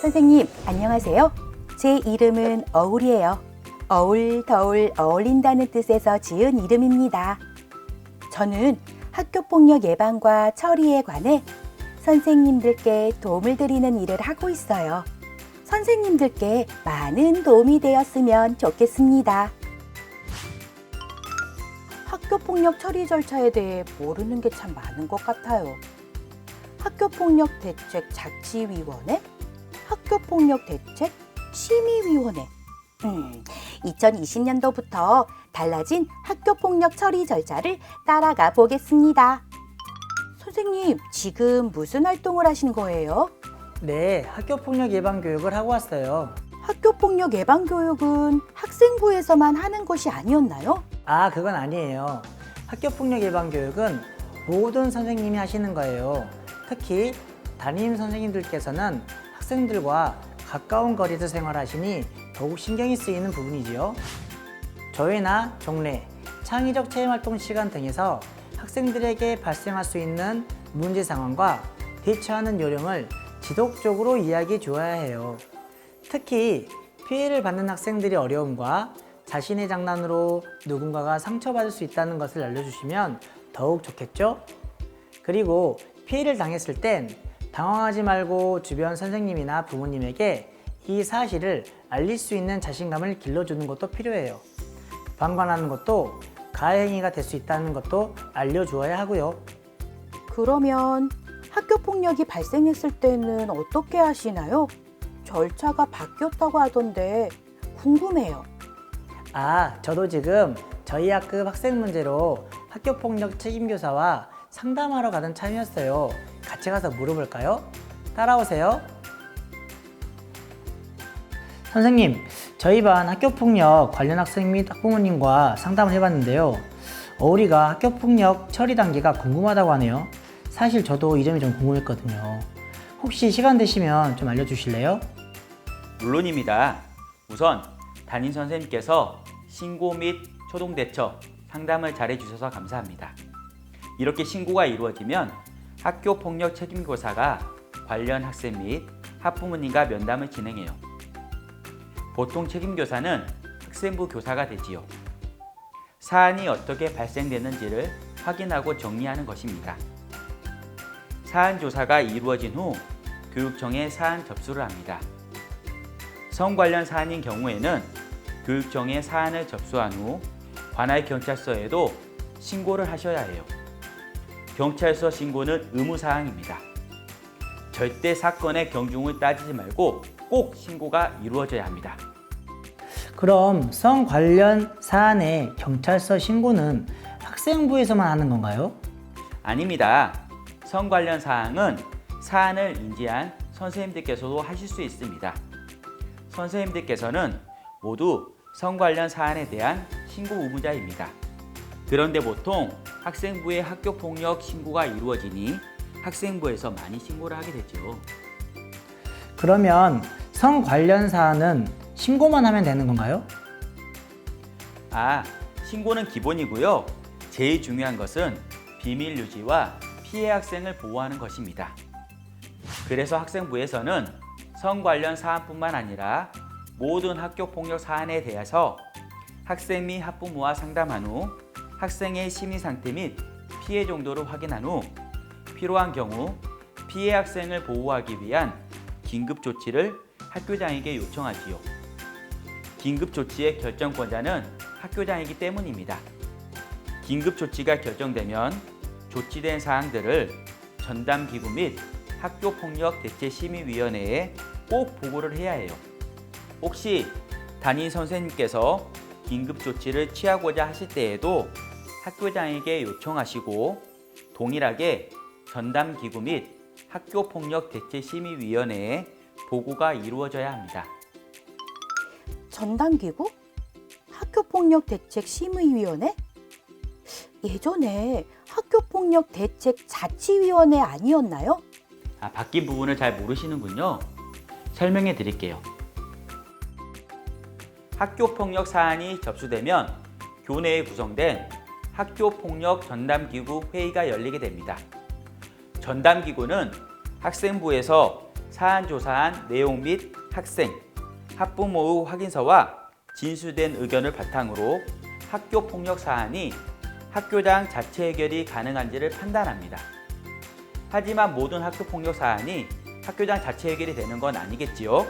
선생님, 안녕하세요. 제 이름은 어울이에요. 어울, 더울, 어울린다는 뜻에서 지은 이름입니다. 저는 학교폭력 예방과 처리에 관해 선생님들께 도움을 드리는 일을 하고 있어요. 선생님들께 많은 도움이 되었으면 좋겠습니다. 학교폭력 처리 절차에 대해 모르는 게 참 많은 것 같아요. 학교폭력 대책 자치위원회? 학교폭력 대책 심의위원회. 2020년도부터 달라진 학교폭력 처리 절차를 따라가 보겠습니다. 선생님, 지금 무슨 활동을 하신 거예요? 네, 학교폭력 예방 교육을 하고 왔어요. 학교폭력 예방 교육은 학생부에서만 하는 것이 아니었나요? 그건 아니에요. 학교폭력 예방 교육은 모든 선생님이 하시는 거예요. 특히 담임 선생님들께서는 학생들과 가까운 거리에서 생활하시니 더욱 신경이 쓰이는 부분이지요. 조회나 종례, 창의적 체험활동 시간 등에서 학생들에게 발생할 수 있는 문제 상황과 대처하는 요령을 지속적으로 이야기해 주어야 해요. 특히 피해를 받는 학생들의 어려움과 자신의 장난으로 누군가가 상처받을 수 있다는 것을 알려주시면 더욱 좋겠죠? 그리고 피해를 당했을 땐 당황하지 말고 주변 선생님이나 부모님에게 이 사실을 알릴 수 있는 자신감을 길러주는 것도 필요해요. 방관하는 것도 가해행위가 될 수 있다는 것도 알려주어야 하고요. 그러면 학교폭력이 발생했을 때는 어떻게 하시나요? 절차가 바뀌었다고 하던데 궁금해요. 저도 지금 저희 학급 학생 문제로 학교폭력 책임교사와 상담하러 가던 참이었어요. 같이 가서 물어볼까요? 따라오세요. 선생님, 저희 반 학교폭력 관련 학생 및 학부모님과 상담을 해봤는데요. 어울이가 학교폭력 처리 단계가 궁금하다고 하네요. 사실 저도 이 점이 좀 궁금했거든요. 혹시 시간 되시면 좀 알려주실래요? 물론입니다. 우선 담임 선생님께서 신고 및 초동 대처, 상담을 잘해주셔서 감사합니다. 이렇게 신고가 이루어지면 학교폭력 책임교사가 관련 학생 및 학부모님과 면담을 진행해요. 보통 책임교사는 학생부 교사가 되지요. 사안이 어떻게 발생됐는지를 확인하고 정리하는 것입니다. 사안 조사가 이루어진 후 교육청에 사안 접수를 합니다. 성 관련 사안인 경우에는 교육청에 사안을 접수한 후 관할 경찰서에도 신고를 하셔야 해요. 경찰서 신고는 의무사항입니다. 절대 사건의 경중을 따지지 말고 꼭 신고가 이루어져야 합니다. 그럼 성 관련 사안의 경찰서 신고는 학생부에서만 하는 건가요? 아닙니다. 성 관련 사항은 사안을 인지한 선생님들께서도 하실 수 있습니다. 선생님들께서는 모두 성 관련 사안에 대한 신고 의무자입니다. 그런데 보통 학생부에 학교폭력 신고가 이루어지니 학생부에서 많이 신고를 하게 되죠. 그러면 성 관련 사안은 신고만 하면 되는 건가요? 신고는 기본이고요. 제일 중요한 것은 비밀 유지와 피해 학생을 보호하는 것입니다. 그래서 학생부에서는 성 관련 사안뿐만 아니라 모든 학교폭력 사안에 대해서 학생 및 학부모와 상담한 후 학생의 심리 상태 및 피해 정도를 확인한 후 필요한 경우 피해 학생을 보호하기 위한 긴급 조치를 학교장에게 요청하지요. 긴급 조치의 결정권자는 학교장이기 때문입니다. 긴급 조치가 결정되면 조치된 사항들을 전담기구 및 학교폭력대책심의위원회에 꼭 보고를 해야 해요. 혹시 담임 선생님께서 긴급 조치를 취하고자 하실 때에도 학교장에게 요청하시고 동일하게 전담기구 및 학교폭력대책심의위원회에 보고가 이루어져야 합니다. 전담기구? 학교폭력대책심의위원회? 예전에 학교폭력대책자치위원회 아니었나요? 바뀐 부분을 잘 모르시는군요. 설명해 드릴게요. 학교폭력 사안이 접수되면 교내에 구성된 학교폭력 전담기구 회의가 열리게 됩니다. 전담기구는 학생부에서 사안 조사한 내용 및 학생, 학부모의 확인서와 진술된 의견을 바탕으로 학교 폭력 사안이 학교장 자체 해결이 가능한지를 판단합니다. 하지만 모든 학교 폭력 사안이 학교장 자체 해결이 되는 건 아니겠지요.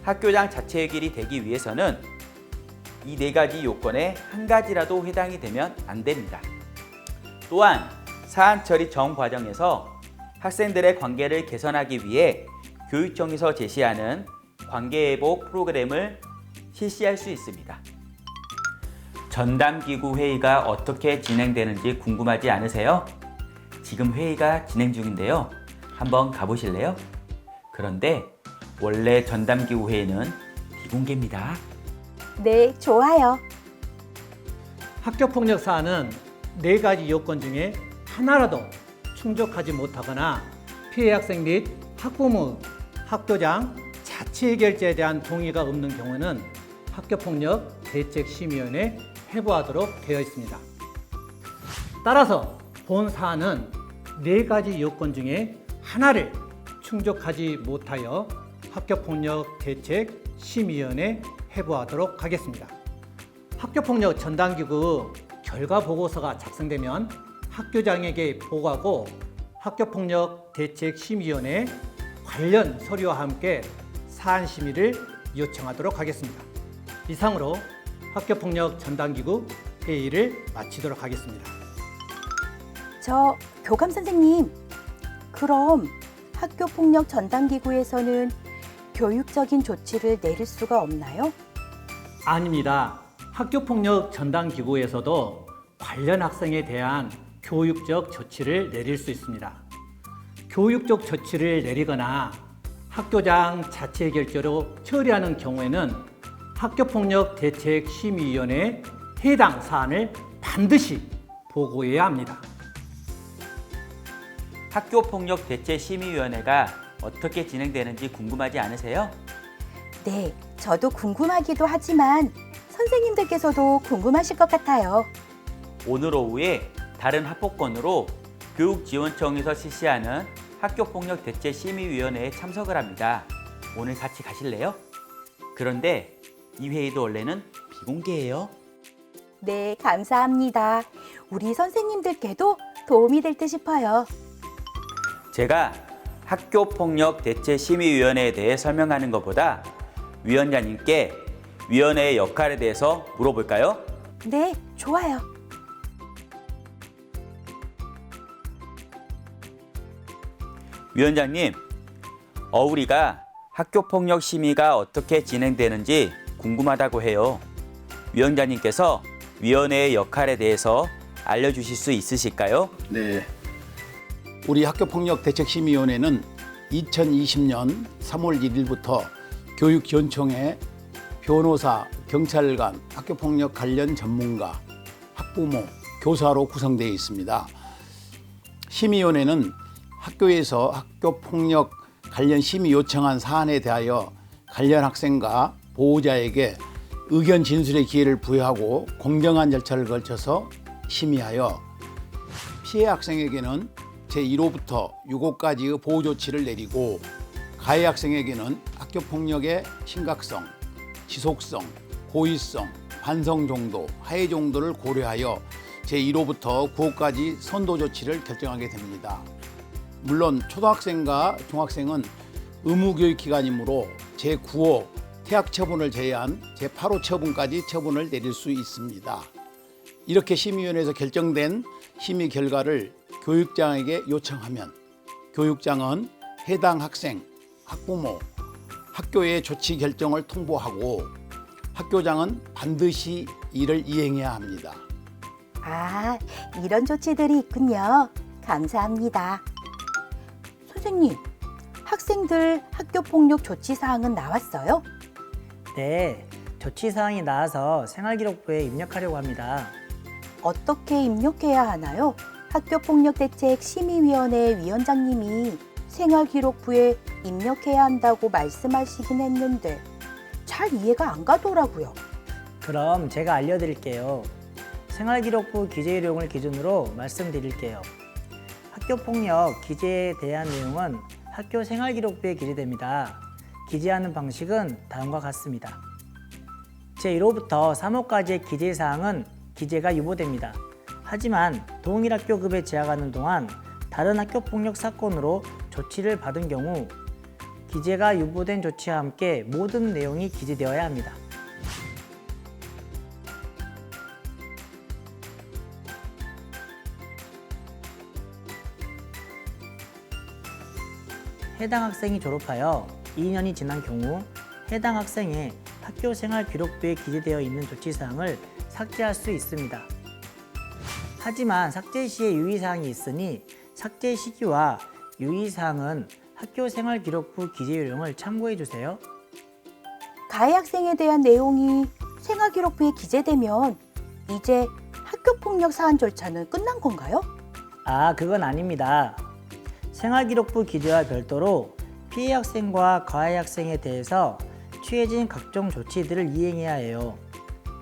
학교장 자체 해결이 되기 위해서는 이 네 가지 요건에 한 가지라도 해당이 되면 안 됩니다. 또한 사안 처리 전 과정에서 학생들의 관계를 개선하기 위해 교육청에서 제시하는 관계회복 프로그램을 실시할 수 있습니다. 전담기구 회의가 어떻게 진행되는지 궁금하지 않으세요? 지금 회의가 진행 중인데요. 한번 가보실래요? 그런데 원래 전담기구 회의는 비공개입니다. 네, 좋아요. 학교폭력 사안은 네 가지 요건 중에 하나라도 충족하지 못하거나 피해 학생 및 학부모, 학교장, 자치 해결자에 대한 동의가 없는 경우는 학교폭력 대책심의위원회에 회부하도록 되어 있습니다. 따라서 본 사안은 네 가지 요건 중에 하나를 충족하지 못하여 학교폭력 대책심의위원회에 회부하도록 하겠습니다. 학교폭력 전담기구 결과 보고서가 작성되면 학교장에게 보고하고 학교폭력 대책심의위원회에 관련 서류와 함께 사안 심의를 요청하도록 하겠습니다. 이상으로 학교폭력 전담기구 회의를 마치도록 하겠습니다. 저 교감 선생님, 그럼 학교폭력 전담기구에서는 교육적인 조치를 내릴 수가 없나요? 아닙니다. 학교폭력 전담기구에서도 관련 학생에 대한 교육적 조치를 내릴 수 있습니다. 교육적 조치를 내리거나 학교장 자체 결재로 처리하는 경우에는 학교폭력 대책심의위원회에 해당 사안을 반드시 보고해야 합니다. 학교폭력 대책심의위원회가 어떻게 진행되는지 궁금하지 않으세요? 네, 저도 궁금하기도 하지만 선생님들께서도 궁금하실 것 같아요. 오늘 오후에 다른 학폭권으로 교육지원청에서 실시하는 학교폭력 대책심의위원회에 참석을 합니다. 오늘 같이 가실래요? 그런데 이 회의도 원래는 비공개예요. 네, 감사합니다. 우리 선생님들께도 도움이 될 듯 싶어요. 제가 학교폭력 대책심의위원회에 대해 설명하는 것보다 위원장님께 위원회의 역할에 대해서 물어볼까요? 네, 좋아요. 위원장님, 어우리가 학교폭력 심의가 어떻게 진행되는지 궁금하다고 해요. 위원장님께서 위원회의 역할에 대해서 알려주실 수 있으실까요? 네. 우리 학교폭력대책심의위원회는 2020년 3월 1일부터 교육지원청에 변호사, 경찰관, 학교폭력 관련 전문가, 학부모, 교사로 구성되어 있습니다. 심의위원회는 학교에서 학교폭력 관련 심의 요청한 사안에 대하여 관련 학생과 보호자에게 의견 진술의 기회를 부여하고 공정한 절차를 거쳐서 심의하여 피해 학생에게는 제1호부터 6호까지의 보호 조치를 내리고 가해 학생에게는 학교폭력의 심각성, 지속성, 고의성, 반성 정도, 하해 정도를 고려하여 제1호부터 9호까지 선도 조치를 결정하게 됩니다. 물론 초등학생과 중학생은 의무교육 기간이므로 제9호 퇴학 처분을 제외한 제8호 처분까지 처분을 내릴 수 있습니다. 이렇게 심의위원회에서 결정된 심의 결과를 교육장에게 요청하면 교육장은 해당 학생, 학부모, 학교의 조치 결정을 통보하고 학교장은 반드시 이를 이행해야 합니다. 아, 이런 조치들이 있군요. 감사합니다. 선생님, 학생들 학교폭력 조치사항은 나왔어요? 네, 조치사항이 나와서 생활기록부에 입력하려고 합니다. 어떻게 입력해야 하나요? 학교폭력대책심의위원회 위원장님이 생활기록부에 입력해야 한다고 말씀하시긴 했는데 잘 이해가 안 가더라고요. 그럼 제가 알려드릴게요. 생활기록부 기재요령을 기준으로 말씀드릴게요. 학교폭력 기재에 대한 내용은 학교 생활기록부에 기재됩니다. 기재하는 방식은 다음과 같습니다. 제1호부터 3호까지의 기재사항은 기재가 유보됩니다. 하지만 동일 학교급에 재학하는 동안 다른 학교폭력 사건으로 조치를 받은 경우 기재가 유보된 조치와 함께 모든 내용이 기재되어야 합니다. 해당 학생이 졸업하여 2년이 지난 경우 해당 학생의 학교 생활 기록부에 기재되어 있는 조치사항을 삭제할 수 있습니다. 하지만 삭제 시에 유의사항이 있으니 삭제 시기와 유의사항은 학교 생활 기록부 기재 요령을 참고해 주세요. 가해 학생에 대한 내용이 생활기록부에 기재되면 이제 학교폭력 사안 절차는 끝난 건가요? 그건 아닙니다. 생활기록부 기재와 별도로 피해 학생과 가해 학생에 대해서 취해진 각종 조치들을 이행해야 해요.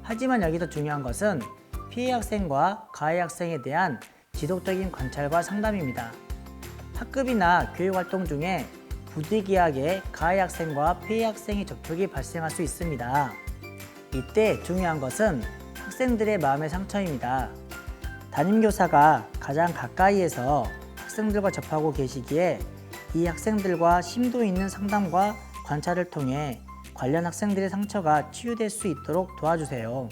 하지만 여기서 중요한 것은 피해 학생과 가해 학생에 대한 지속적인 관찰과 상담입니다. 학급이나 교육활동 중에 부득이하게 가해 학생과 피해 학생의 접촉이 발생할 수 있습니다. 이때 중요한 것은 학생들의 마음의 상처입니다. 담임교사가 가장 가까이에서 학생들과 접하고 계시기에 이 학생들과 심도 있는 상담과 관찰을 통해 관련 학생들의 상처가 치유될 수 있도록 도와주세요.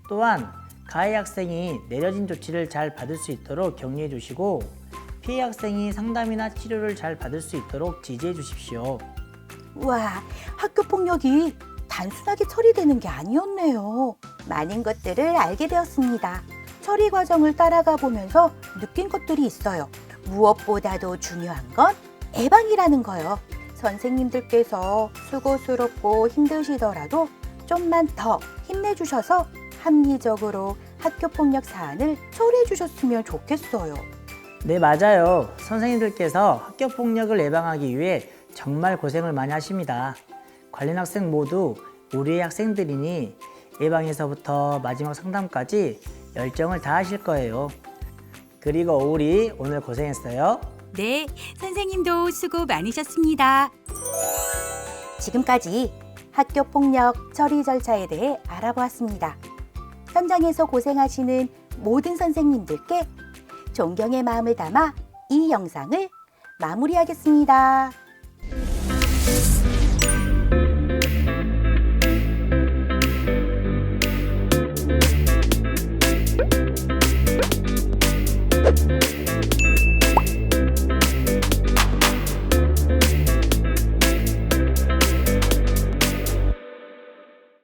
또한 가해 학생이 내려진 조치를 잘 받을 수 있도록 격려해 주시고 피해 학생이 상담이나 치료를 잘 받을 수 있도록 지지해 주십시오. 와, 학교폭력이 단순하게 처리되는 게 아니었네요. 많은 것들을 알게 되었습니다. 처리 과정을 따라가 보면서 느낀 것들이 있어요. 무엇보다도 중요한 건 예방이라는 거요. 선생님들께서 수고스럽고 힘드시더라도 좀만 더 힘내주셔서 합리적으로 학교폭력 사안을 처리해 주셨으면 좋겠어요. 네, 맞아요. 선생님들께서 학교폭력을 예방하기 위해 정말 고생을 많이 하십니다. 관련 학생 모두 우리의 학생들이니 예방에서부터 마지막 상담까지 열정을 다하실 거예요. 그리고 우리 오늘 고생했어요. 네, 선생님도 수고 많으셨습니다. 지금까지 학교폭력 처리 절차에 대해 알아보았습니다. 현장에서 고생하시는 모든 선생님들께 존경의 마음을 담아 이 영상을 마무리하겠습니다.